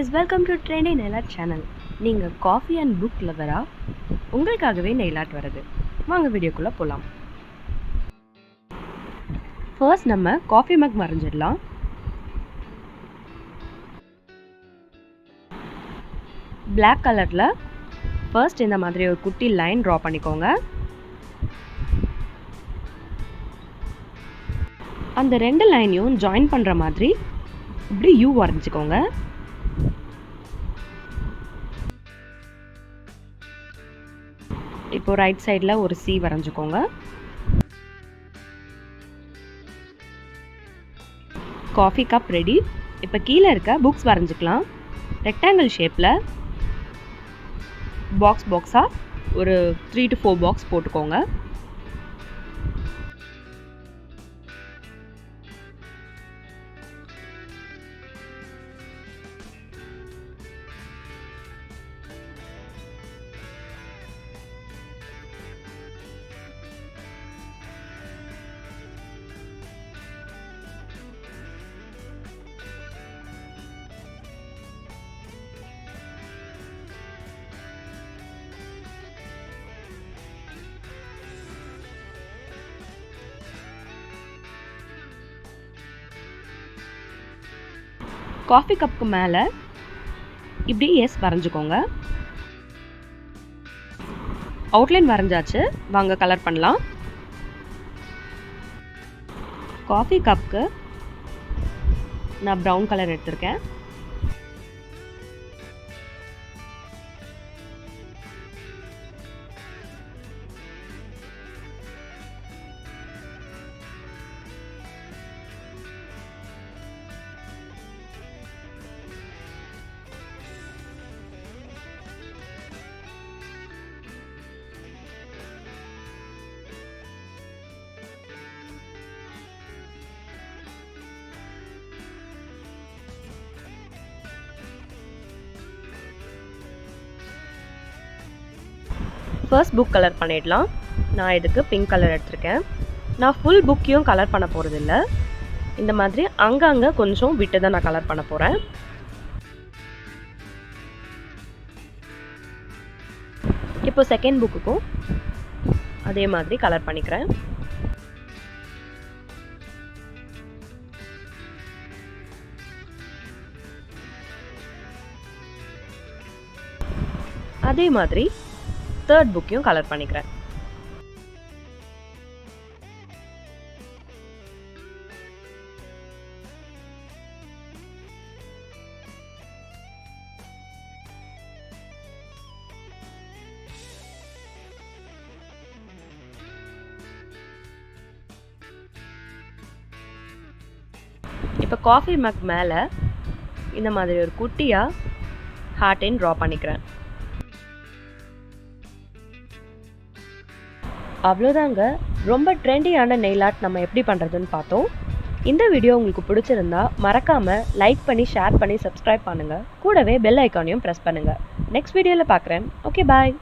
guys, welcome to Trendynailart channel. நீங்க coffee and book lover-ஆ உங்களுக்காகவே nailart வருது. வாங்க வீடியோக்குள்ள போலாம். First நம்ம coffee mug வரைஞ்சிடலாம். Black colorல first இந்த மாதிரி ஒரு குட்டி line draw பண்ணிக்கோங்க. அந்த ரெண்டு லைனையும் join பண்ற மாதிரி இப்படி U வரைஞ்சிக்கோங்க. இப்போ ரைட் சைடில் ஒரு C வரைஞ்சிக்கோங்க. Coffee cup ready. இப்போ கீழே இருக்க புக்ஸ் வரைஞ்சிக்கலாம். ரெக்டாங்கிள் ஷேப்பில் பாக்ஸாக ஒரு 3 to 4 பாக்ஸ் போட்டுக்கோங்க. காஃபி கப்புக்கு மேலே இப்படி எஸ் வரைஞ்சிக்கோங்க. அவுட்லைன் வரைஞ்சாச்சு. வாங்க கலர் பண்ணலாம். காஃபி கப்புக்கு நான் ப்ரௌன் கலர் எடுத்திருக்கேன். ஃபர்ஸ்ட் புக் கலர் பண்ணிடலாம். நான் இதுக்கு பிங்க் கலர் எடுத்திருக்கேன். நான் ஃபுல் புக்கையும் கலர் பண்ண போகிறதில்ல. இந்த மாதிரி அங்கங்கே கொஞ்சம் விட்டு தான் நான் கலர் பண்ண போகிறேன். இப்போ செகண்ட் புக்குக்கும் அதே மாதிரி கலர் பண்ணிக்கிறேன். அதே மாதிரி தேர்ட் புக்கையும் கலர் பண்ணிக்கிறேன். இப்போ காஃபி மக் மேலே இந்த மாதிரி ஒரு குட்டியாக ஹார்ட்டையும் ட்ரா பண்ணிக்கிறேன். அவ்வளோதாங்க. ரொம்ப ட்ரெண்டியான நெயில் ஆர்ட் நம்ம எப்படி பண்ணுறதுன்னு பார்த்தோம். இந்த வீடியோ உங்களுக்கு பிடிச்சிருந்தா மறக்காமல் லைக் பண்ணி ஷேர் பண்ணி சப்ஸ்கிரைப் பண்ணுங்கள். கூடவே பெல் ஐக்கானையும் ப்ரெஸ் பண்ணுங்கள். நெக்ஸ்ட் வீடியோவில் பார்க்குறேன். ஓகே, பாய்.